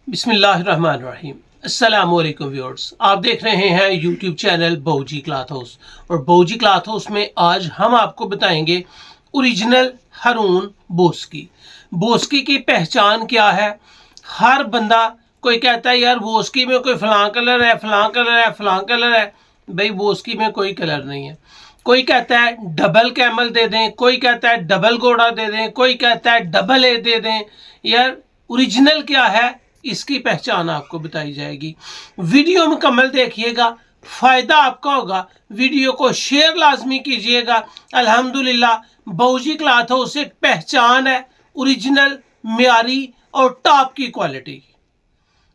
बिस्मिल्लाहिर्रहमानिर्रहीम। अस्सलामुअलैकुम व्यूअर्स, आप देख रहे हैं यूट्यूब चैनल बहूजी क्लॉथ हाउस। और बहूजी क्लॉथ हाउस में आज हम आपको बताएंगे ओरिजिनल हारून बोस्की। बोस्की की पहचान क्या है। हर बंदा कोई कहता है यार बोस्की में कोई फलां कलर है, फलां कलर है, फलां कलर है। भाई बोस्की में कोई कलर नहीं है। कोई कहता है डबल कैमल दे दें, कोई कहता है डबल घोड़ा दे दें, कोई कहता है डबल ए दे दें। यार ओरिजिनल क्या है, इसकी पहचान आपको बताई जाएगी। वीडियो मुकम्मल देखिएगा, फ़ायदा आपका होगा। वीडियो को शेयर लाजमी कीजिएगा। अल्हम्दुलिल्लाह बहूजी क्लॉथ हाउस एक पहचान है ओरिजिनल, म्यारी और टॉप की क्वालिटी।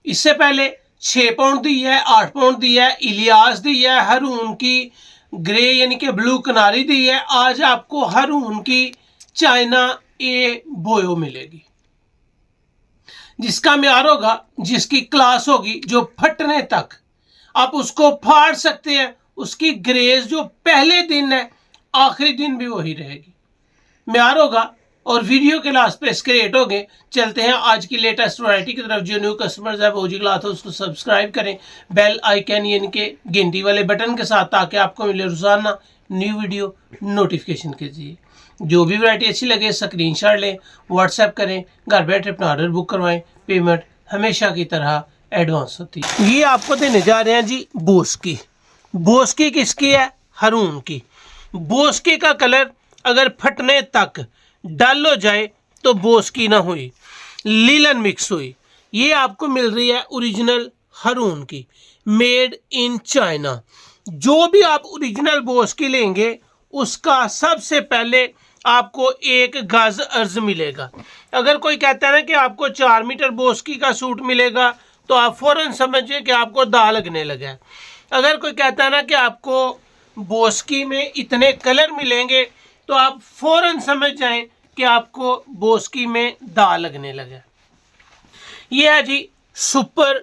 इससे पहले 6 पाउंड दी है, 8 पाउंड दी है, इलियास दी है, हारून की ग्रे यानी कि ब्लू कनारी दी है। आज आपको हारून की चाइना ए बोयो मिलेगी, जिसका म्यार होगा, जिसकी क्लास होगी, जो फटने तक आप उसको फाड़ सकते हैं। उसकी ग्रेज जो पहले दिन है आखिरी दिन भी वही रहेगी, म्यार होगा। और वीडियो के लास्ट पे स्क्रेट हो गए। चलते हैं आज की लेटेस्ट वैरायटी की तरफ। जो न्यू कस्टमर्स है बहूजी क्लॉथ हाउस उसको सब्सक्राइब करें बेल आइकन यानी कि घंटी वाले बटन के साथ, ताकि आपको मिले रोजाना न्यू वीडियो नोटिफिकेशन के जरिए। जो भी वैरायटी अच्छी लगे स्क्रीनशॉट लें, व्हाट्सएप करें, घर बैठे अपना ऑर्डर बुक करवाएं। पेमेंट हमेशा की तरह एडवांस होती है। ये आपको देने जा रहे हैं जी बोस्की। बोस्की किसकी है? हारून की। बोस्की का कलर अगर फटने तक डल हो जाए तो बोस्की ना हुई, लीलन मिक्स हुई। ये आपको मिल रही है ओरिजिनल हारून की, मेड इन चाइना। जो भी आप ओरिजिनल बोस्की लेंगे उसका सबसे पहले आपको 1 गज अर्ज मिलेगा। अगर कोई कहता है ना कि आपको 4 मीटर बोस्की का सूट मिलेगा तो आप फौरन समझिए कि आपको दाग लगने लगा है। अगर कोई कहता है ना कि आपको बोस्की में इतने कलर मिलेंगे तो आप फौरन समझ जाएं कि आपको बोस्की में दाग लगने लगा। ये है जी सुपर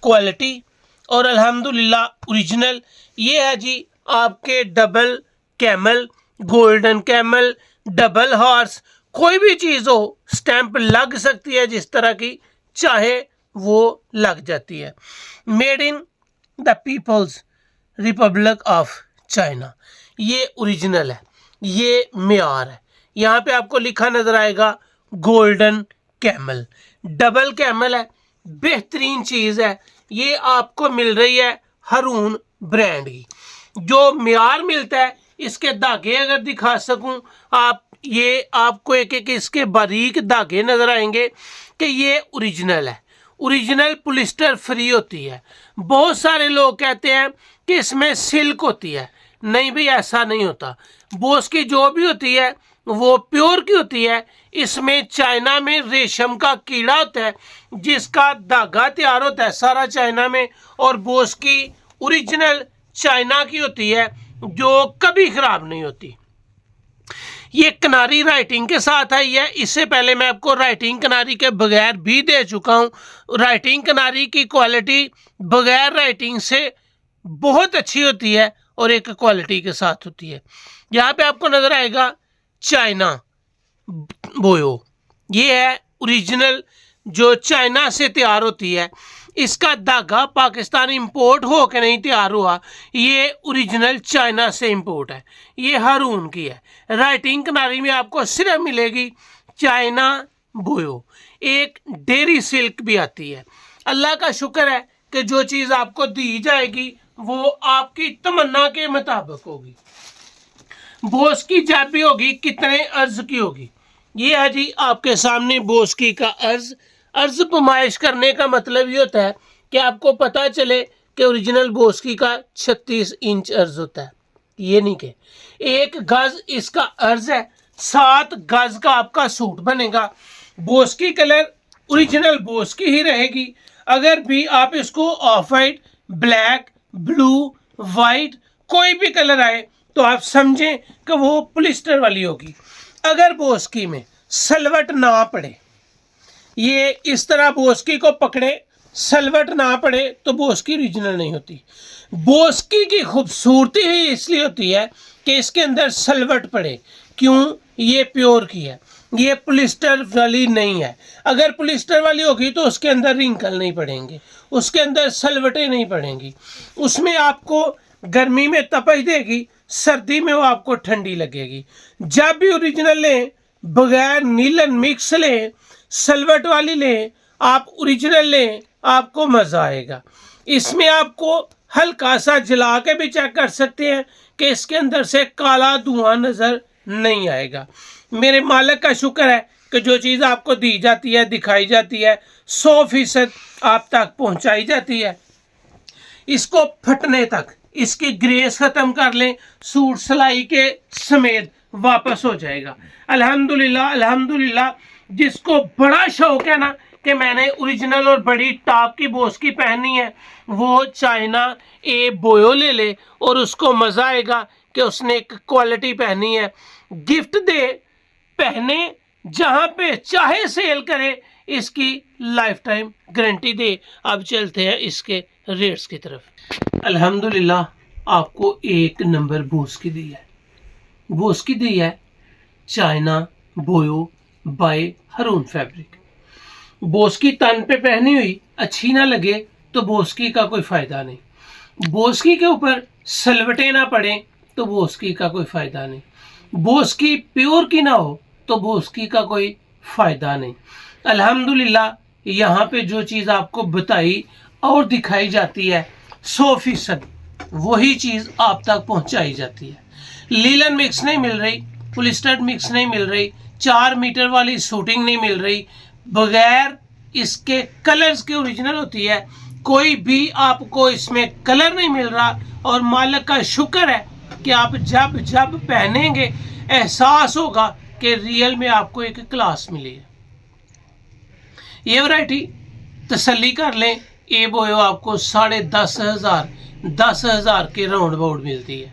क्वालिटी और अल्हम्दुलिल्लाह ओरिजिनल। ये है जी आपके double camel, golden camel, double horse. कोई भी चीज़ हो स्टैंप लग सकती है, जिस तरह की चाहे वो लग जाती है। Made in the People's Republic of China. ये ओरिजिनल है, ये म्यार है। यहाँ पे आपको लिखा नजर आएगा गोल्डन कैमल, डबल कैमल है, बेहतरीन चीज़ है। ये आपको मिल रही है हारून ब्रांड की। जो म्यार मिलता है, इसके धागे अगर दिखा सकूं आप, ये आपको एक एक इसके बारीक धागे नजर आएंगे कि ये ओरिजिनल है। ओरिजिनल पॉलिस्टर फ्री होती है। बहुत सारे लोग कहते हैं कि इसमें सिल्क होती है। नहीं भी, ऐसा नहीं होता। बोस्की जो भी होती है वो प्योर की होती है। इसमें चाइना में रेशम का कीड़ा होता है, जिसका धागा तैयार होता है सारा चाइना में। और बोस्की ओरिजिनल चाइना की होती है, जो कभी खराब नहीं होती। ये किनारी राइटिंग के साथ आई है। इससे पहले मैं आपको राइटिंग किनारी के बगैर भी दे चुका हूँ। राइटिंग किनारी की क्वालिटी बगैर राइटिंग से बहुत अच्छी होती है और एक क्वालिटी के साथ होती है। यहाँ पे आपको नजर आएगा चाइना बोयो। ये है ओरिजिनल जो चाइना से तैयार होती है। इसका धागा पाकिस्तान इंपोर्ट हो के नहीं तैयार हुआ, ये ओरिजिनल चाइना से इंपोर्ट है। ये हारून की है। राइटिंग किनारी में आपको सिर्फ मिलेगी चाइना बोयो। एक डेरी सिल्क भी आती है। अल्लाह का शुक्र है कि जो चीज़ आपको दी जाएगी वो आपकी तमन्ना के मुताबिक होगी। बोस्की जब भी होगी कितने अर्ज की होगी। ये है जी आपके सामने बोस्की का अर्ज। अर्ज पमाइश करने का मतलब ये होता है कि आपको पता चले कि ओरिजिनल बोस्की का 36 इंच अर्ज होता है। ये नहीं कि 1 गज इसका अर्ज है, 7 गज का आपका सूट बनेगा। बोस्की कलर ओरिजिनल बोस्की ही रहेगी। अगर भी आप इसको of white, black, blue, white कोई भी कलर आए तो आप समझें कि वो पॉलिस्टर वाली होगी। अगर बोस्की में सलवट ना पड़े, ये इस तरह बोस्की को पकड़े, सलवट ना पड़े, तो बोस्की ओरिजिनल नहीं होती। बोस्की की खूबसूरती ही इसलिए होती है कि इसके अंदर सलवट पड़े। क्यों? ये प्योर की है। ये पॉलिस्टर वाली नहीं है। अगर पॉलिस्टर वाली होगी तो उसके अंदर रिंकल नहीं पड़ेंगे, उसके अंदर सलवटें नहीं पड़ेंगी, उसमें आपको गर्मी में तपश देगी, सर्दी में वो आपको ठंडी लगेगी। जब भी ओरिजिनल लें, बगैर नीलन मिक्स लें, सलवट वाली लें, आप ओरिजिनल लें, आपको मज़ा आएगा। इसमें आपको हल्का सा जला के भी चेक कर सकते हैं कि इसके अंदर से काला धुआं नज़र नहीं आएगा। मेरे मालिक का शुक्र है कि जो चीज़ आपको दी जाती है, दिखाई जाती है, 100% आप तक पहुंचाई जाती है। इसको फटने तक इसकी ग्रेस ख़त्म कर लें, सूट सिलाई के समेत वापस हो जाएगा। अल्हम्दुलिल्लाह अल्हम्दुलिल्लाह। जिसको बड़ा शौक है ना कि मैंने ओरिजिनल और बड़ी टॉप की बोस की पहनी है, वो चाइना ए बोयो ले ले और उसको मज़ा आएगा कि उसने एक क्वालिटी पहनी है। गिफ्ट दे, पहने, जहाँ पे चाहे सेल करे, इसकी लाइफ टाइम गारंटी दे। अब चलते हैं इसके रेट्स की तरफ। अल्हम्दुलिल्लाह आपको एक नंबर बोस की दी है। बोस की दी है चाइना बोयो बाय हरून फैब्रिक। बोस की तन पे पहनी हुई अच्छी ना लगे तो बोस्की का कोई फ़ायदा नहीं। बोस्की के ऊपर सलवटें ना पड़े तो बोस्की का कोई फ़ायदा नहीं। बोस्की प्योर की ना हो तो बोस्की का कोई फ़ायदा नहीं। अल्हम्दुलिल्लाह यहाँ पे जो चीज़ आपको बताई और दिखाई जाती है 100% वही चीज़ आप तक पहुँचाई जाती है। लीलन मिक्स नहीं मिल रही, पॉलिस्टर मिक्स नहीं मिल रही, 4 मीटर वाली शूटिंग नहीं मिल रही, बगैर इसके कलर्स के ओरिजिनल होती है। कोई भी आपको इसमें कलर नहीं मिल रहा और मालिक का शुक्र है कि आप जब जब पहनेंगे एहसास होगा कि रियल में आपको एक क्लास मिली है। ये वैरायटी तसल्ली कर लें, ए बोयो आपको 10,500 के राउंड अबाउट मिलती है,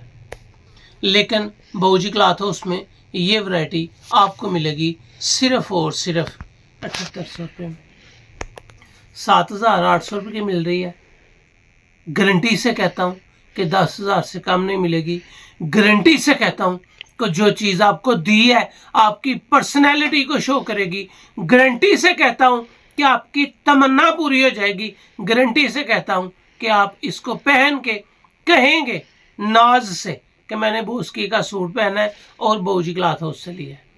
लेकिन बाबूजी क्लॉथ हाउस में ये वैरायटी आपको मिलेगी सिर्फ और सिर्फ 7800 रुपये में। 7,800 रुपये की मिल रही है। गारंटी से कहता हूँ कि 10,000 से कम नहीं मिलेगी। गारंटी से कहता हूँ कि जो चीज़ आपको दी है आपकी पर्सनैलिटी को शो करेगी। गारंटी से कहता हूँ कि आपकी तमन्ना पूरी हो जाएगी। गारंटी से कहता हूँ कि आप इसको पहन के कहेंगे नाज से कि मैंने बोस्की का सूट पहना है और बाबूजी क्लॉथ हाउस से लिया है।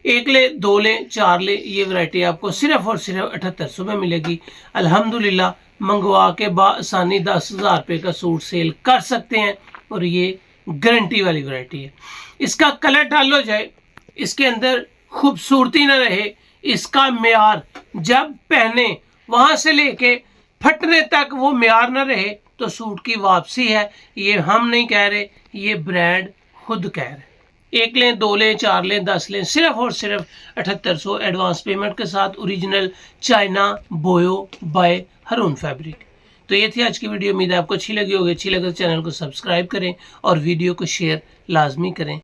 1 ले, 2 ले, 4 ले, ये वैरायटी आपको सिर्फ और सिर्फ 7800 में मिलेगी। अल्हम्दुलिल्लाह मंगवा के आसानी 10,000 रुपये का सूट सेल कर सकते हैं और ये गारंटी वाली वैरायटी है। इसका कलर डाल हो जाए, इसके अंदर खूबसूरती न रहे, इसका म्यार जब पहने वहाँ से लेके फटने तक वो म्यार न रहे तो सूट की वापसी है। ये हम नहीं कह रहे, ये ब्रांड खुद कह रहे। 1 लें, 2 लें, 4 लें, 10 लें, सिर्फ और सिर्फ 7800 एडवांस पेमेंट के साथ ओरिजिनल चाइना बोयो बाय हरून फैब्रिक। तो ये थी आज की वीडियो। उम्मीद है आपको अच्छी लगी होगी। अच्छी लगे तो चैनल को सब्सक्राइब करें और वीडियो को शेयर लाजमी करें।